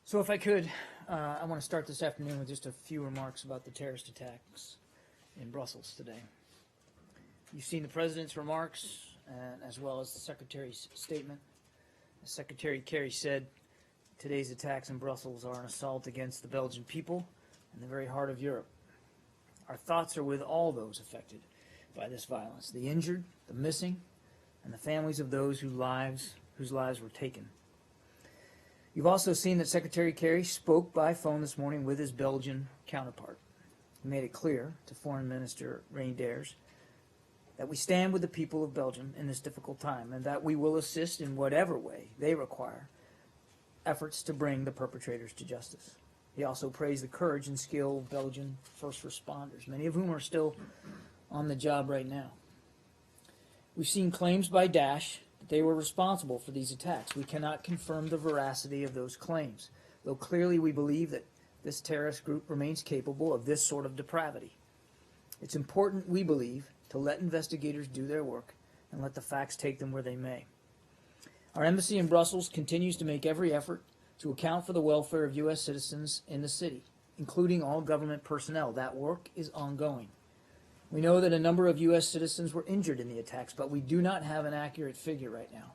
So if I could, I want to start this afternoon with just a few remarks about the terrorist attacks in Brussels today. You've seen the President's remarks, as well as the Secretary's statement. As Secretary Kerry said, today's attacks in Brussels are an assault against the Belgian people and the very heart of Europe. Our thoughts are with all those affected by this violence, the injured, the missing, and the families of those whose lives were taken. You've also seen that Secretary Kerry spoke by phone this morning with his Belgian counterpart. He made it clear to Foreign Minister Reynders that we stand with the people of Belgium in this difficult time and that we will assist in whatever way they require efforts to bring the perpetrators to justice. He also praised the courage and skill of Belgian first responders, many of whom are still on the job right now. We've seen claims by Daesh that they were responsible for these attacks. We cannot confirm the veracity of those claims, though clearly we believe that this terrorist group remains capable of this sort of depravity. It's important, we believe, to let investigators do their work and let the facts take them where they may. Our embassy in Brussels continues to make every effort to account for the welfare of U.S. citizens in the city, including all government personnel. That work is ongoing. We know that a number of U.S. citizens were injured in the attacks, but we do not have an accurate figure right now.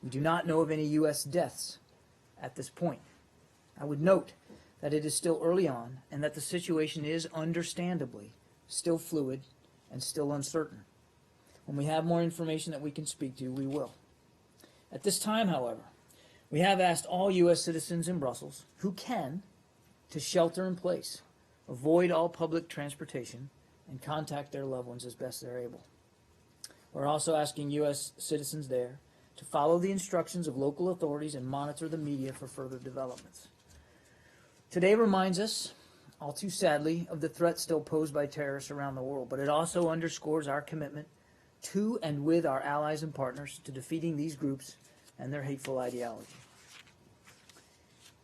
We do not know of any U.S. deaths at this point. I would note that it is still early on and that the situation is understandably still fluid and still uncertain. When we have more information that we can speak to, we will. At this time, however, we have asked all U.S. citizens in Brussels who can to shelter in place, avoid all public transportation, and contact their loved ones as best they're able. We're also asking U.S. citizens there to follow the instructions of local authorities and monitor the media for further developments. Today reminds us, all too sadly, of the threat still posed by terrorists around the world, but it also underscores our commitment to and with our allies and partners to defeating these groups and their hateful ideology.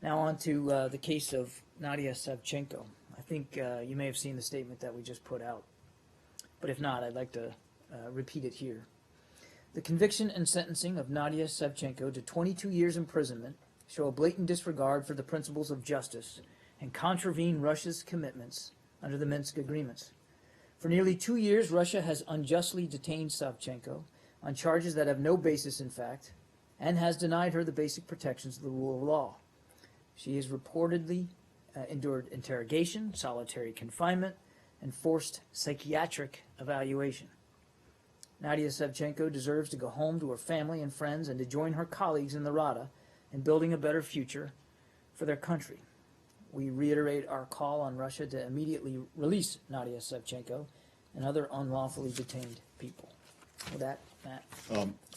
Now on to the case of Nadia Savchenko. I think you may have seen the statement that we just put out, but if not, I'd like to repeat it here. The conviction and sentencing of Nadia Savchenko to 22 years imprisonment show a blatant disregard for the principles of justice and contravene Russia's commitments under the Minsk agreements. For nearly 2 years, Russia has unjustly detained Savchenko on charges that have no basis in fact, and has denied her the basic protections of the rule of law. She has reportedly endured interrogation, solitary confinement, and forced psychiatric evaluation. Nadia Savchenko deserves to go home to her family and friends and to join her colleagues in the Rada in building a better future for their country. We reiterate our call on Russia to immediately release Nadia Savchenko and other unlawfully detained people. With that, Matt.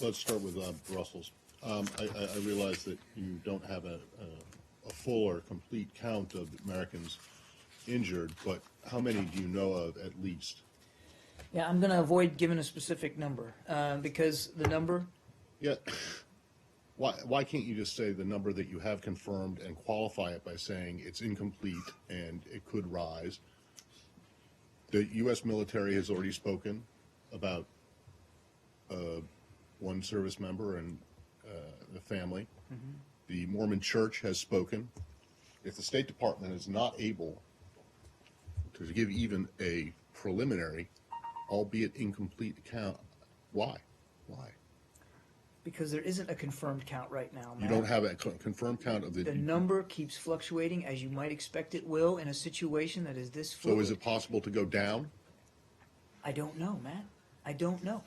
Let's start with Brussels. I realize that you don't have a full or complete count of Americans injured, but how many do you know of at least? Yeah, I'm going to avoid giving a specific number because the number... Yeah. Why can't you just say the number that you have confirmed and qualify it by saying it's incomplete and it could rise? The U.S. military has already spoken about one service member and the family. Mm-hmm. The Mormon Church has spoken. If the State Department is not able to give even a preliminary, albeit incomplete account, why? Why? Because there isn't a confirmed count right now, Matt. You don't have a confirmed count of the... The number keeps fluctuating, as you might expect it will, in a situation that is this fluid. So is it possible to go down? I don't know, Matt. I don't know.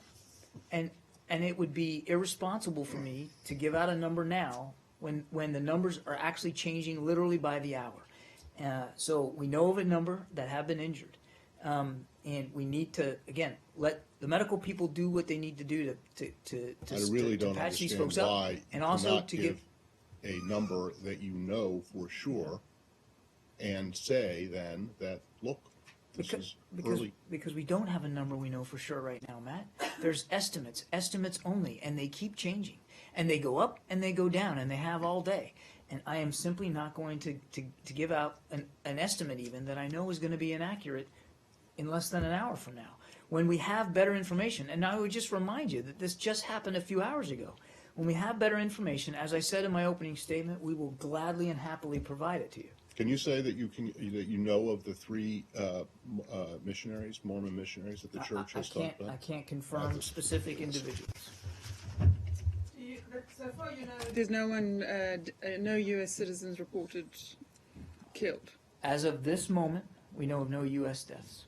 And it would be irresponsible for me to give out a number now when the numbers are actually changing literally by the hour. So we know of a number that have been injured. And we need to, again, let the medical people do what they need to do to patch these folks up. And also to give a number that you know for sure and say then that, look, this is early. Because we don't have a number we know for sure right now, Matt. There's estimates only, and they keep changing. And they go up and they go down, and they have all day. And I am simply not going to give out an estimate even that I know is going to be inaccurate in less than an hour from now, when we have better information. And I would just remind you that this just happened a few hours ago. When we have better information, as I said in my opening statement, we will gladly and happily provide it to you. Can you say that you know of the three missionaries, Mormon missionaries that the church has talked I about? can't confirm specific individuals. But so far, there's no one, no U.S. citizens reported killed. As of this moment, we know of no U.S. deaths.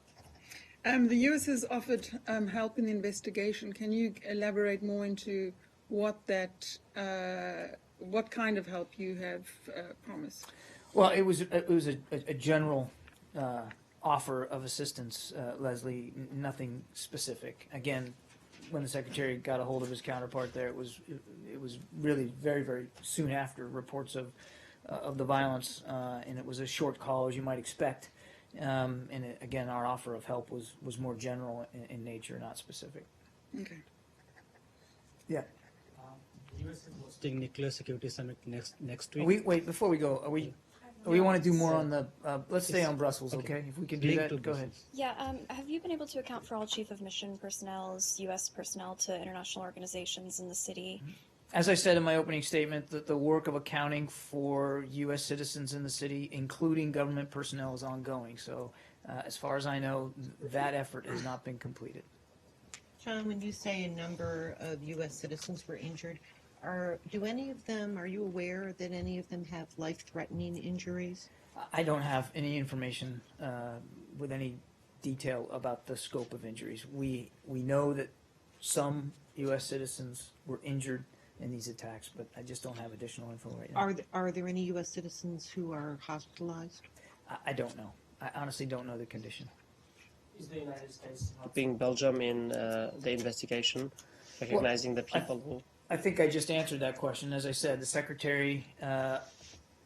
The U.S. has offered help in the investigation. Can you elaborate more into what kind of help you have promised? Well, it was a general offer of assistance, Leslie. Nothing specific. Again, when the secretary got a hold of his counterpart there, it was really very, very soon after reports of the violence, and it was a short call, as you might expect. Again, our offer of help was more general in nature, not specific. Okay. Yeah. The U.S. is hosting nuclear security summit next week. Wait, before we go, we want to do more on the, let's stay on Brussels, okay? If we can do Link to that, go ahead. Yeah, have you been able to account for all Chief of Mission personnel's U.S. personnel to international organizations in the city? As I said in my opening statement, the work of accounting for U.S. citizens in the city, including government personnel, is ongoing. So as far as I know, that effort has not been completed. John, when you say a number of U.S. citizens were injured, are you aware that any of them have life-threatening injuries? I don't have any information with any detail about the scope of injuries. We know that some U.S. citizens were injured in these attacks, but I just don't have additional info right now. Are there any U.S. citizens who are hospitalized? I don't know. I honestly don't know the condition. Is the United States helping Belgium in the investigation, recognizing the people who... I think I just answered that question. As I said, the secretary,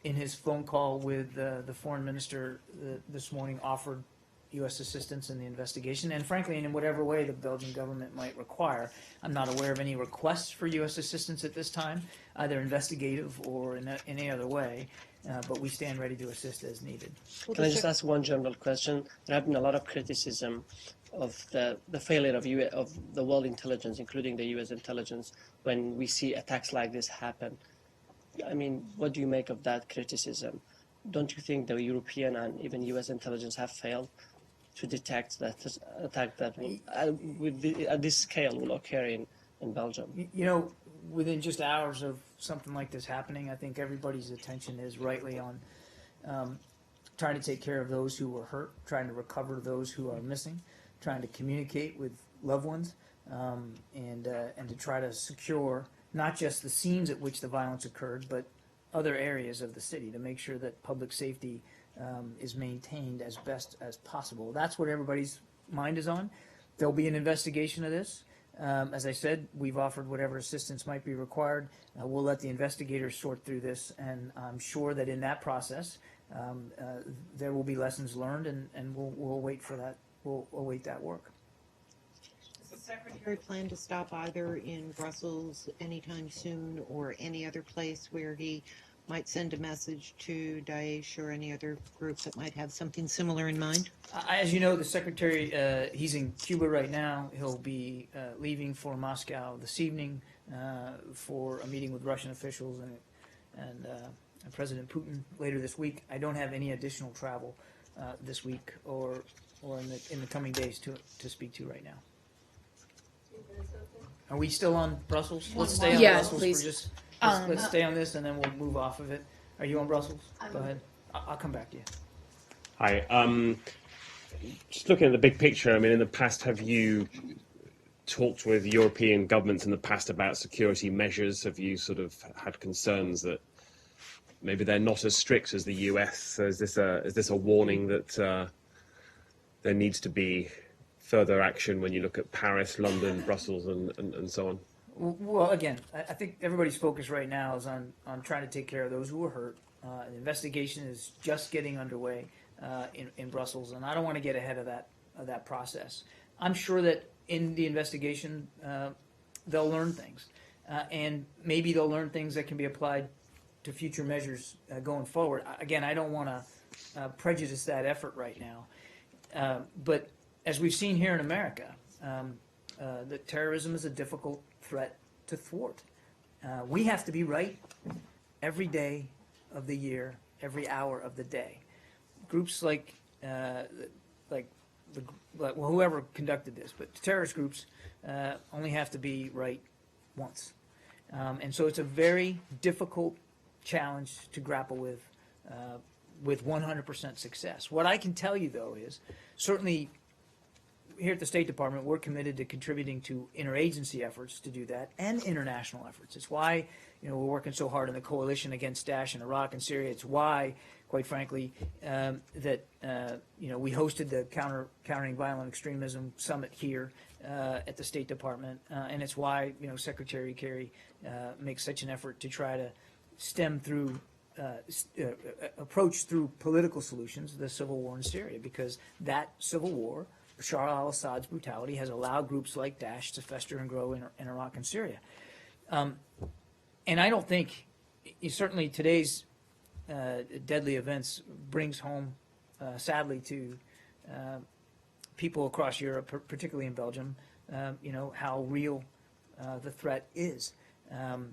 in his phone call with the foreign minister this morning, offered U.S. assistance in the investigation, and frankly, in whatever way the Belgian government might require. I'm not aware of any requests for U.S. assistance at this time, either investigative or in any other way, but we stand ready to assist as needed. Can I just ask one general question? There have been a lot of criticism of the failure of the world intelligence, including the U.S. intelligence, when we see attacks like this happen. I mean, what do you make of that criticism? Don't you think the European and even U.S. intelligence have failed to detect that attack that will, at this scale will occur in Belgium? You know, within just hours of something like this happening, I think everybody's attention is rightly on trying to take care of those who were hurt, trying to recover those who are missing, trying to communicate with loved ones, and to try to secure not just the scenes at which the violence occurred, but other areas of the city to make sure that public safety is maintained as best as possible. That's what everybody's mind is on. There'll be an investigation of this. As I said, we've offered whatever assistance might be required. We'll let the investigators sort through this, and I'm sure that in that process, there will be lessons learned, and we'll wait for that. We'll await that work. Does the Secretary plan to stop either in Brussels anytime soon or any other place where he might send a message to Daesh or any other group that might have something similar in mind? As you know, the Secretary, he's in Cuba right now. He'll be leaving for Moscow this evening for a meeting with Russian officials and President Putin later this week. I don't have any additional travel this week or in the coming days to speak to right now. Are we still on Brussels? Let's stay on Brussels please. for just. Let's stay on this, and then we'll move off of it. Are you on Brussels? Go ahead. I'll come back to you. Hi. Just looking at the big picture, I mean, in the past, have you talked with European governments in the past about security measures? Have you sort of had concerns that maybe they're not as strict as the US? So is this a warning that there needs to be further action when you look at Paris, London, Brussels, and so on? Well, again, I think everybody's focus right now is on trying to take care of those who were hurt. The investigation is just getting underway in Brussels, and I don't want to get ahead of that process. I'm sure that in the investigation they'll learn things, and maybe they'll learn things that can be applied to future measures going forward. Again, I don't want to prejudice that effort right now, but as we've seen here in America, that terrorism is a difficult threat to thwart. We have to be right every day of the year, every hour of the day. Groups like whoever conducted this, but terrorist groups only have to be right once. And so it's a very difficult challenge to grapple with 100% success. What I can tell you, though, is certainly here at the State Department, we're committed to contributing to interagency efforts to do that and international efforts. It's why we're working so hard in the coalition against Daesh in Iraq and Syria. It's why, quite frankly, that we hosted the Countering Violent Extremism Summit here at the State Department, and it's why Secretary Kerry makes such an effort to try to stem through approach through political solutions the civil war in Syria, because that civil war, Bashar al-Assad's brutality, has allowed groups like Daesh to fester and grow in Iraq and Syria. And I don't think, certainly today's deadly events brings home, sadly, to people across Europe, particularly in Belgium, how real the threat is. And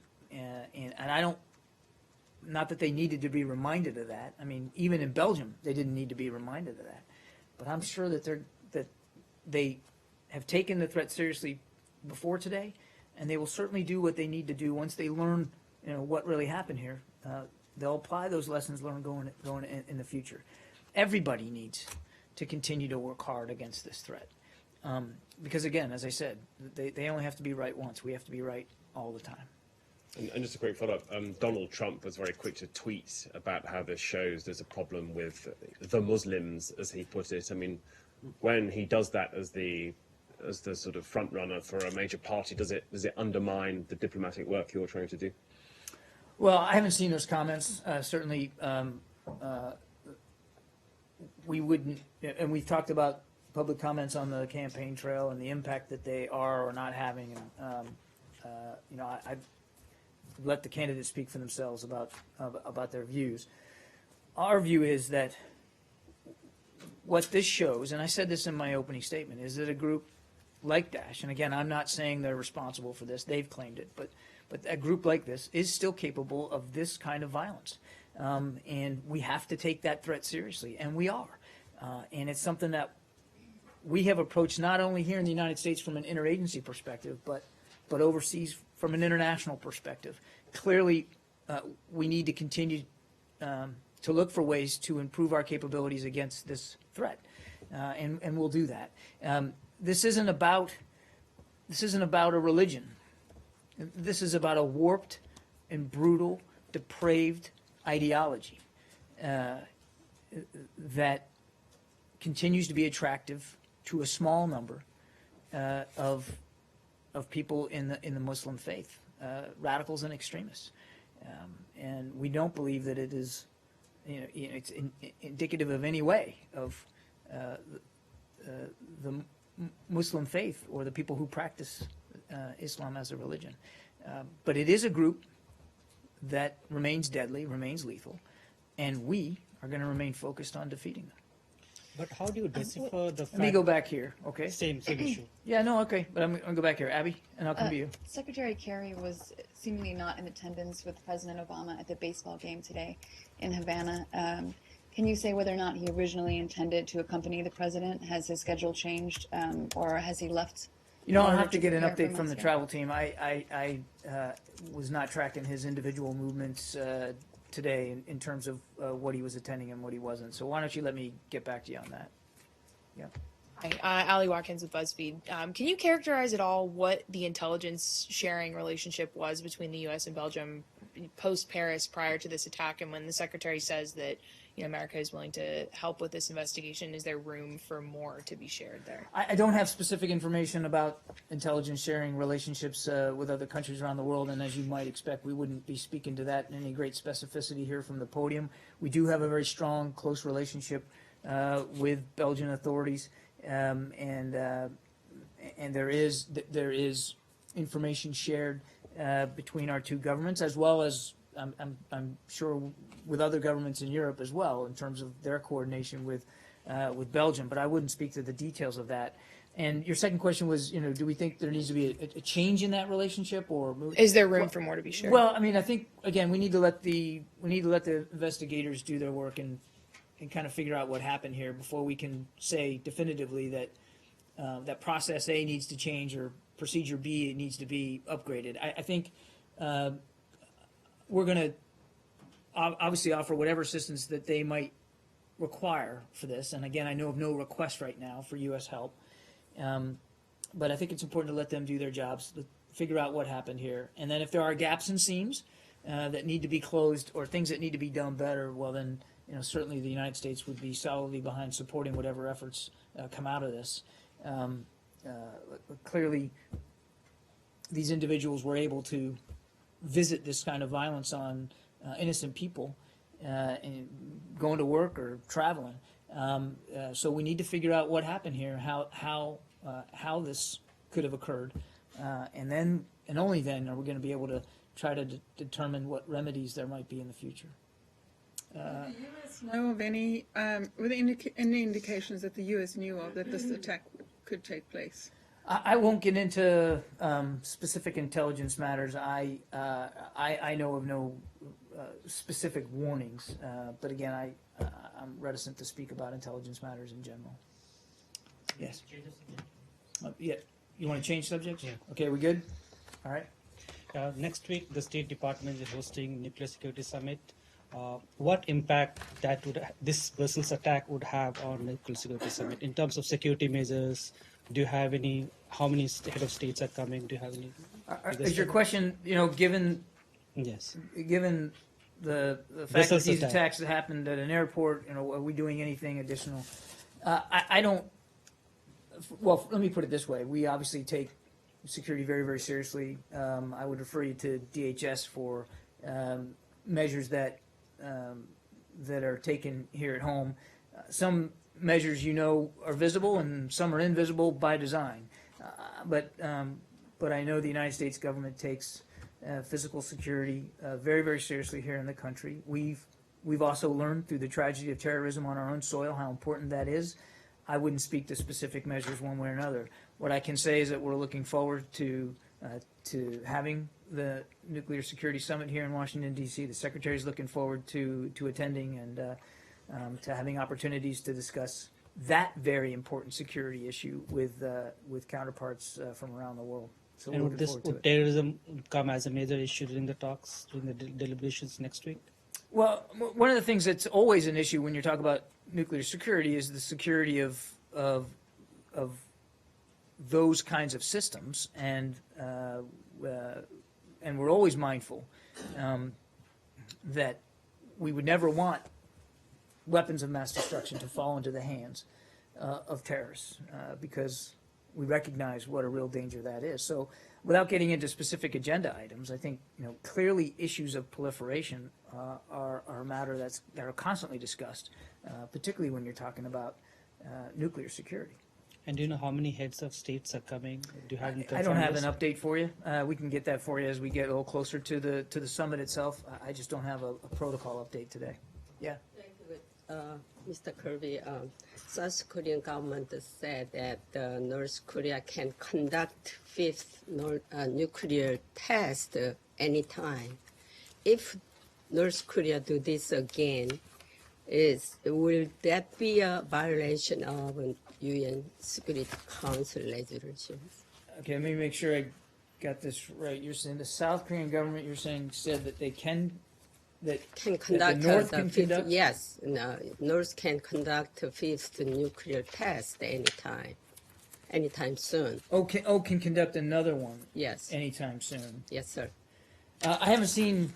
I don't, not that they needed to be reminded of that. I mean, even in Belgium, they didn't need to be reminded of that. But I'm sure that they have taken the threat seriously before today, and they will certainly do what they need to do once they learn, what really happened here. They'll apply those lessons learned going in the future. Everybody needs to continue to work hard against this threat, because again, as I said, they only have to be right once. We have to be right all the time. And just a quick follow-up, Donald Trump was very quick to tweet about how this shows there's a problem with the Muslims, as he put it. I mean, when he does that as the sort of front runner for a major party, does it undermine the diplomatic work you're trying to do? Well, I haven't seen those comments. Certainly, we wouldn't, and we've talked about public comments on the campaign trail and the impact that they are or not having. I'd let the candidates speak for themselves about their views. Our view is that what this shows, and I said this in my opening statement, is that a group like Daesh, and again, I'm not saying they're responsible for this, they've claimed it, but a group like this is still capable of this kind of violence. And we have to take that threat seriously, and we are. And it's something that we have approached not only here in the United States from an interagency perspective, but overseas from an international perspective. Clearly, we need to continue to look for ways to improve our capabilities against this threat, and we'll do that. This isn't about a religion. This is about a warped and brutal, depraved ideology that continues to be attractive to a small number of people in the Muslim faith, radicals and extremists, and we don't believe that it is, it's indicative of any way of the Muslim faith or the people who practice Islam as a religion. But it is a group that remains deadly, remains lethal, and we are going to remain focused on defeating them. But how do you decipher the fact? Let me go back here, okay? Same issue. Yeah, no, okay, but I'm going to go back here. Abby, and I'll come to you. Secretary Kerry was seemingly not in attendance with President Obama at the baseball game today in Havana. Can you say whether or not he originally intended to accompany the president? Has his schedule changed, or has he left? I'll have to get an update from the travel team. I was not tracking his individual movements today in terms of what he was attending and what he wasn't. So why don't you let me get back to you on that? Yeah. Hi, Ali Watkins with BuzzFeed. Can you characterize at all what the intelligence sharing relationship was between the U.S. and Belgium post-Paris prior to this attack? And when the Secretary says that America is willing to help with this investigation, is there room for more to be shared there? I don't have specific information about intelligence sharing relationships with other countries around the world, and as you might expect, we wouldn't be speaking to that in any great specificity here from the podium. We do have a very strong, close relationship with Belgian authorities, and there is information shared between our two governments, as well as I'm sure with other governments in Europe as well, in terms of their coordination with Belgium. But I wouldn't speak to the details of that. And your second question was, do we think there needs to be a change in that relationship, or Is there room for more to be shared? Well, I mean, I think again we need to let the investigators do their work and kind of figure out what happened here before we can say definitively that that process A needs to change or procedure B needs to be upgraded. I think we're going to obviously offer whatever assistance that they might require for this. And again, I know of no request right now for U.S. help. But I think it's important to let them do their jobs, figure out what happened here. And then if there are gaps and seams that need to be closed or things that need to be done better, well then, certainly the United States would be solidly behind supporting whatever efforts come out of this. Clearly, these individuals were able to visit this kind of violence on innocent people and going to work or traveling. So we need to figure out what happened here, how this could have occurred, and then and only then are we going to be able to try to determine what remedies there might be in the future. Did the U.S. know of any any indications that the U.S. knew of that this attack could take place? I won't get into specific intelligence matters. I know of no specific warnings, but again, I'm reticent to speak about intelligence matters in general. Yes. Yeah. You want to change subjects? Yeah. Okay, we good? All right. Next week, the State Department is hosting Nuclear Security Summit. What impact this Brussels attack would have on Nuclear Security Summit in terms of security measures? Do you have any? How many head of states are coming? Do you have any? Is your question, given Yes. given the fact that these attacks that happened at an airport, are we doing anything additional? I don't. Well, let me put it this way: we obviously take security very, very seriously. I would refer you to DHS for measures that are taken here at home. Some measures, are visible, and some are invisible by design. But I know the United States government takes physical security very, very seriously here in the country. We've also learned through the tragedy of terrorism on our own soil how important that is. I wouldn't speak to specific measures one way or another. What I can say is that we're looking forward to having the Nuclear Security Summit here in Washington, D.C. The Secretary is looking forward to attending and to having opportunities to discuss that very important security issue with counterparts from around the world. So And we're looking forward to would it. terrorism come as a major issue during the talks, during the deliberations next week? Well, one of the things that's always an issue when you're talking about nuclear security is the security of those kinds of systems, and we're always mindful that we would never want weapons of mass destruction to fall into the hands of terrorists because we recognize what a real danger that is. So without getting into specific agenda items, I think clearly issues of proliferation are a matter that are constantly discussed, particularly when you're talking about nuclear security. And do you know how many heads of states are coming? Do you have any I don't have an confirmed list? update for you. We can get that for you as we get a little closer to the summit itself. I just don't have a protocol update today. Yeah. Thank you, Mr. Kirby. South Korean government said that North Korea can conduct fifth nuclear test anytime. If North Korea do this again, will that be a violation of UN Security Council resolutions? Okay, let me make sure I got this right. You're saying the South Korean government, said that they can, that Conduct the North the can fifth, conduct? yes, no, North can conduct a fifth nuclear test anytime soon. Can conduct another one Yes, anytime soon. yes, sir. I haven't seen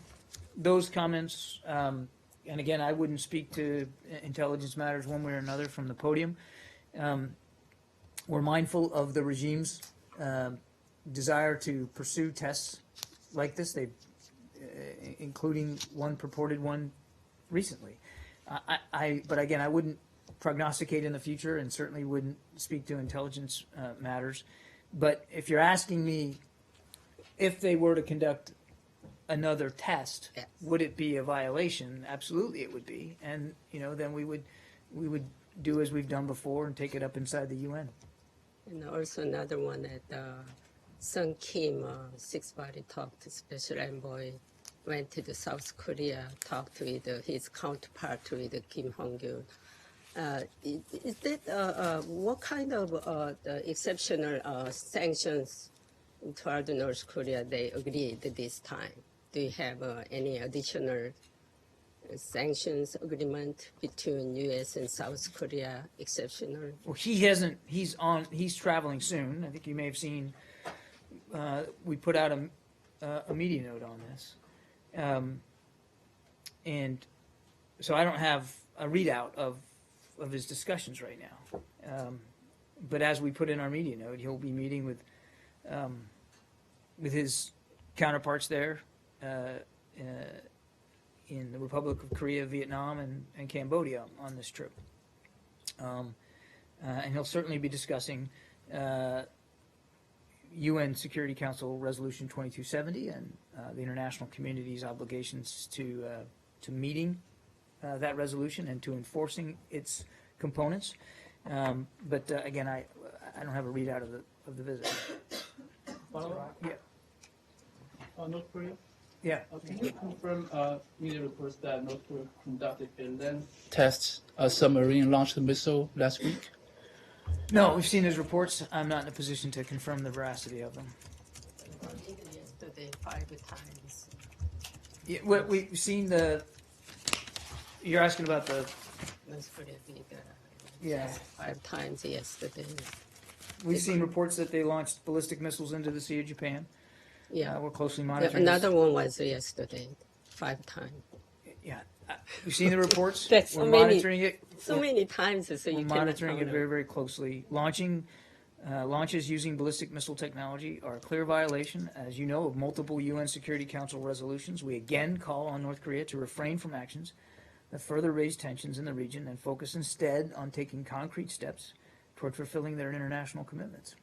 those comments, and again, I wouldn't speak to intelligence matters one way or another from the podium. We're mindful of the regime's desire to pursue tests like this. They've including one purported one recently. But again, I wouldn't prognosticate in the future and certainly wouldn't speak to intelligence matters. But if you're asking me if they were to conduct another test, Yes. would it be a violation? Absolutely it would be. And, then we would do as we've done before and take it up inside the UN. And also another one at Sung Kim, six-body talk to Special Envoy, went to the South Korea, talked with his counterpart with Kim Hong-gyun. Is that what kind of exceptional sanctions toward North Korea they agreed this time? Do you have any additional sanctions agreement between U.S. and South Korea exceptional? Well, he hasn't. He's traveling soon. I think you may have seen. We put out a media note on this, and so I don't have a readout of his discussions right now. But as we put in our media note, he'll be meeting with his counterparts there in the Republic of Korea, Vietnam, and Cambodia on this trip. And he'll certainly be discussing UN Security Council Resolution 2270 and the international community's obligations to meeting that resolution and to enforcing its components. But again, I don't have a readout of the visit. Yeah. North Korea? Yeah. Can you confirm media reports that North Korea conducted a land test submarine launched missile last week? No, we've seen his reports. I'm not in a position to confirm the veracity of them. Yesterday, 5 times. Yeah, what we've seen You're asking about the. North Korea did Yeah. 5 times yesterday. We've seen reports that they launched ballistic missiles into the Sea of Japan. Yeah. We're closely monitoring. Another one was yesterday, 5 times. Yeah. We've seen the reports. That's so We're many, monitoring it. so many times, so We're you monitoring cannot it very, very closely. Launches using ballistic missile technology are a clear violation, as you know, of multiple UN Security Council resolutions. We again call on North Korea to refrain from actions that further raise tensions in the region and focus instead on taking concrete steps toward fulfilling their international commitments.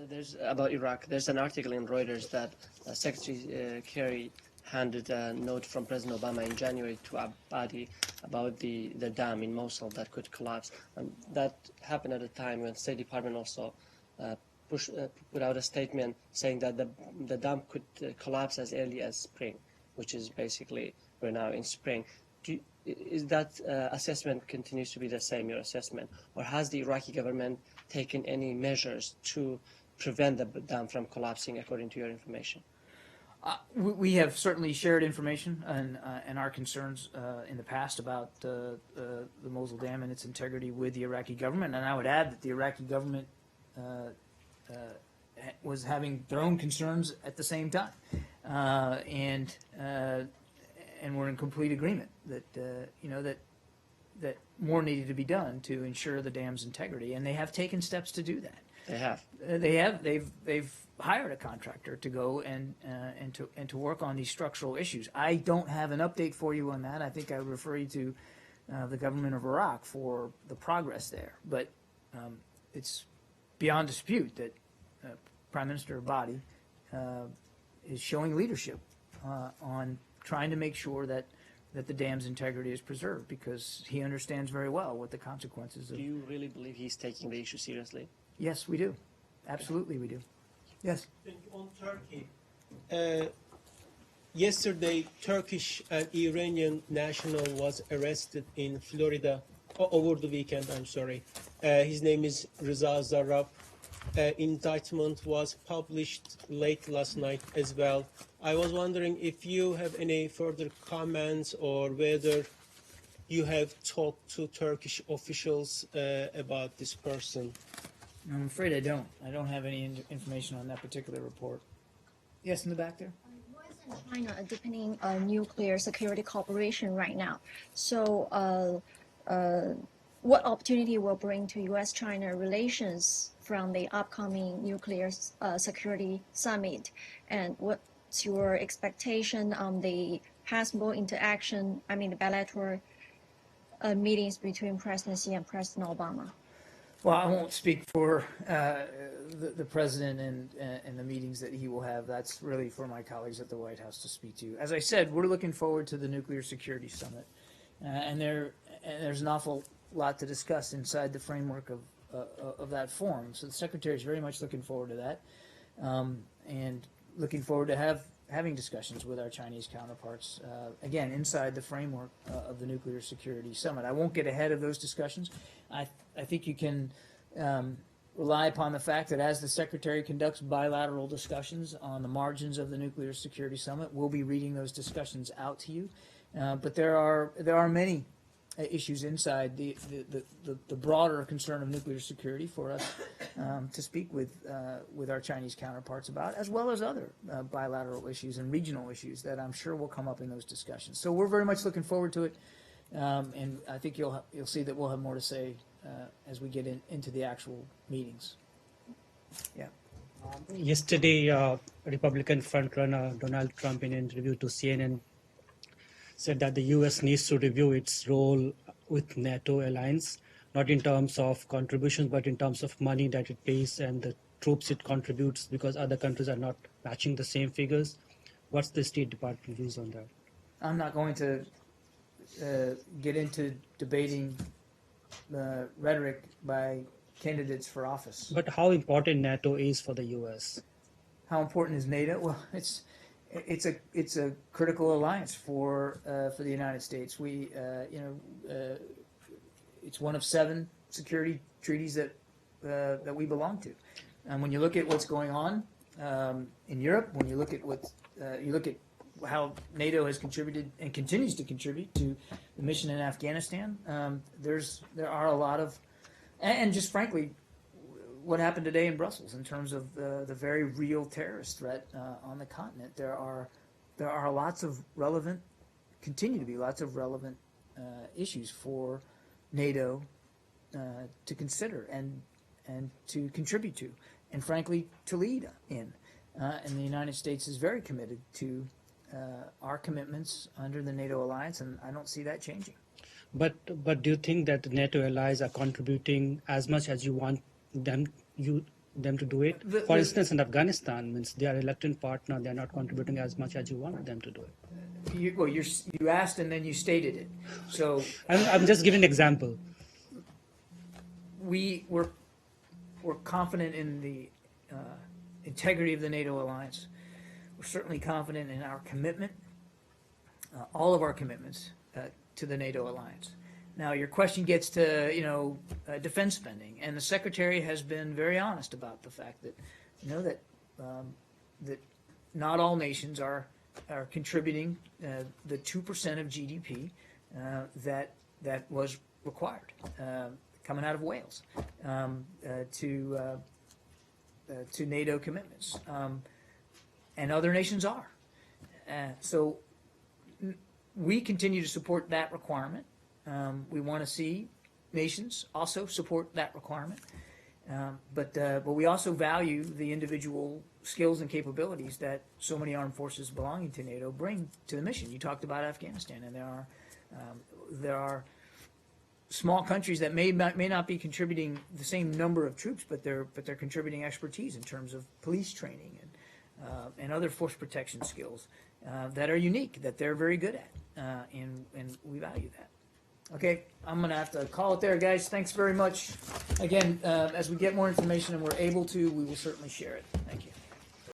There's about Iraq. There's an article in Reuters that Secretary Kerry handed a note from President Obama in January to Abadi about the dam in Mosul that could collapse. That happened at a time when State Department also put out a statement saying that the dam could collapse as early as spring, which is basically we're now in spring. Is that assessment continues to be the same, your assessment, or has the Iraqi government taken any measures to prevent the dam from collapsing according to your information? We have certainly shared information and our concerns in the past about the Mosul Dam and its integrity with the Iraqi government. And I would add that the Iraqi government was having their own concerns at the same time. And we're in complete agreement that, that more needed to be done to ensure the dam's integrity. And they have taken steps to do that. They have. They've hired a contractor to go and to work on these structural issues. I don't have an update for you on that. I think I would refer you to the government of Iraq for the progress there. But it's beyond dispute that Prime Minister Abadi is showing leadership on trying to make sure that the dam's integrity is preserved, because he understands very well what the consequences of. Do you really believe he's taking the issue seriously? Yes, we do. Absolutely, we do. Yes. On Turkey, yesterday, Turkish and Iranian national was arrested in Florida over the weekend. I'm sorry. His name is Reza Zarrab. Indictment was published late last night as well. I was wondering if you have any further comments or whether you have talked to Turkish officials about this person. I'm afraid I don't. I don't have any information on that particular report. Yes, in the back there. China are deepening a nuclear security cooperation right now. So, what opportunity will bring to U.S.-China relations from the upcoming nuclear security summit, and what's your expectation on the possible interaction? I mean, the bilateral meetings between President Xi and President Obama. Well, I won't speak for the president and the meetings that he will have. That's really for my colleagues at the White House to speak to. As I said, we're looking forward to the Nuclear Security Summit, and there's an awful lot to discuss inside the framework of that forum. So the Secretary is very much looking forward to that, and looking forward to having discussions with our Chinese counterparts, again, inside the framework of the Nuclear Security Summit. I won't get ahead of those discussions. I think you can rely upon the fact that as the Secretary conducts bilateral discussions on the margins of the Nuclear Security Summit, we'll be reading those discussions out to you. But there are many issues inside the broader concern of nuclear security for us to speak with our Chinese counterparts about, as well as other bilateral issues and regional issues that I'm sure will come up in those discussions. So we're very much looking forward to it, and I think you'll see that we'll have more to say as we get into the actual meetings. Yeah. Yesterday, Republican frontrunner Donald Trump, in an interview to CNN, said that the U.S. needs to review its role with NATO alliance, not in terms of contributions, but in terms of money that it pays and the troops it contributes, because other countries are not matching the same figures. What's the State Department views on that? I'm not going to get into debating rhetoric by candidates for office. But how important NATO is for the U.S.? How important is NATO? Well, it's a critical alliance for the United States. We it's one of 7 security treaties that we belong to. And when you look at what's going on in Europe, when you look at how NATO has contributed and continues to contribute to the mission in Afghanistan, there are a lot of, and just frankly, what happened today in Brussels in terms of the very real terrorist threat on the continent. There are lots of relevant, continue to be lots of relevant issues for NATO to consider and to contribute to, and frankly to lead in. And the United States is very committed to our commitments under the NATO alliance, and I don't see that changing. But do you think that the NATO allies are contributing as much as you want them to do it? For instance, in Afghanistan, means they are a reluctant partner, they are not contributing as much as you want them to do it. You asked and then you stated it. So I'm just giving an example. We're confident in the integrity of the NATO alliance. We're certainly confident in our commitment, all of our commitments to the NATO alliance. Now, your question gets to defense spending, and the Secretary has been very honest about the fact that that not all nations are contributing the 2% of GDP that was required coming out of Wales to NATO commitments, and other nations are. So we continue to support that requirement. We want to see nations also support that requirement, but we also value the individual skills and capabilities that so many armed forces belonging to NATO bring to the mission. You talked about Afghanistan, and there are small countries that may not be contributing the same number of troops, but they're contributing expertise in terms of police training and other force protection skills that are unique, that they're very good at, and we value that. Okay, I'm going to have to call it there, guys. Thanks very much. Again, as we get more information and we're able to, we will certainly share it. Thank you.